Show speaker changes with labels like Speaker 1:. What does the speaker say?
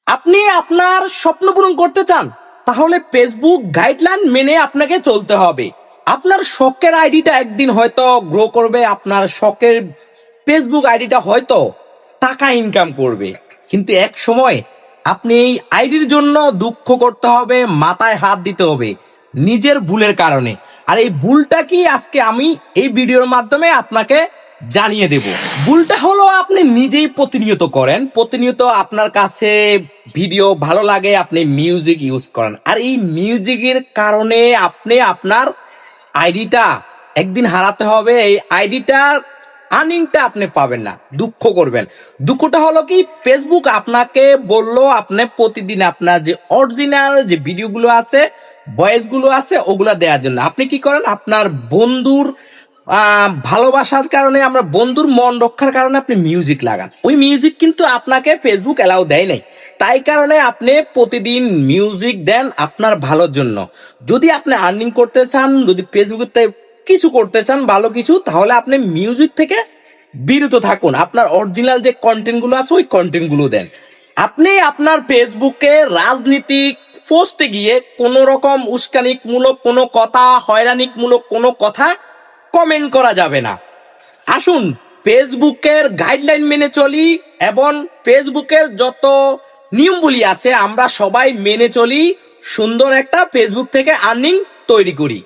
Speaker 1: আপনি আপনার স্বপ্ন পূরণ করতে চান, তাহলে ফেসবুক গাইডলাইন মেনে আপনাকে চলতে হবে। আপনার শখের আইডিটা একদিন হয়তো গ্রো করবে, আপনার শখের ফেসবুক আইডিটা হয়তো টাকা ইনকাম করবে, কিন্তু এক সময় আপনি এই আইডির জন্য দুঃখ করতে হবে, মাথায় হাত দিতে হবে নিজের ভুলের কারণে। আর এই ভুলটা কি আজকে আমি এই ভিডিওর মাধ্যমে আপনাকে জানিয়ে দেব। ভুলটা হলো আপনি নিজেই প্রতিনিয়ত করেন, প্রতিনিয়ত আপনার কাছে ভিডিও ভালো লাগে, আপনি মিউজিক ইউজ করেন, আর এই মিউজিকের কারণে আপনি আপনার আইডিটা একদিন হারাতে হবে। এই আইডিটার আর্নিংটা আপনি পাবেন না, দুঃখ করবেন। দুঃখটা হলো কি, ফেসবুক আপনাকে বললো আপনি প্রতিদিন আপনার যে অরিজিনাল যে ভিডিওগুলো আছে, ভয়েস গুলো আছে, ওগুলা দেওয়ার জন্য আপনি কি করেন, আপনার বন্ধুর ভালোবাসার কারণে, আমরা বন্ধুর মন রক্ষার কারণে আপনি মিউজিক লাগান। ওই মিউজিক কিন্তু আপনাকে ফেসবুক এলাও দেয় নাই, তাই কারণে আপনি প্রতিদিন মিউজিক দেন আপনার ভালোর জন্য। যদি আপনি আর্নিং করতে চান, যদি ফেসবুকে কিছু করতে চান ভালো কিছু, তাহলে আপনি মিউজিক থেকে বিরত থাকুন, আপনার অরিজিনাল যে কন্টেন্ট গুলো আছে ওই কন্টেন্ট গুলো দেন। আপনি আপনার ফেসবুকে রাজনীতিক পোস্টে গিয়ে কোন রকম উস্কানিমূলক কোনো কথা, হয়রানিমূলক কোনো কথা কমেন্ট করা যাবে না। আসুন ফেসবুকের গাইডলাইন মেনে চলি, এবং ফেসবুকের যত নিয়মগুলি আছে আমরা সবাই মেনে চলি, সুন্দর একটা ফেসবুক থেকে আর্নিং তৈরি করি।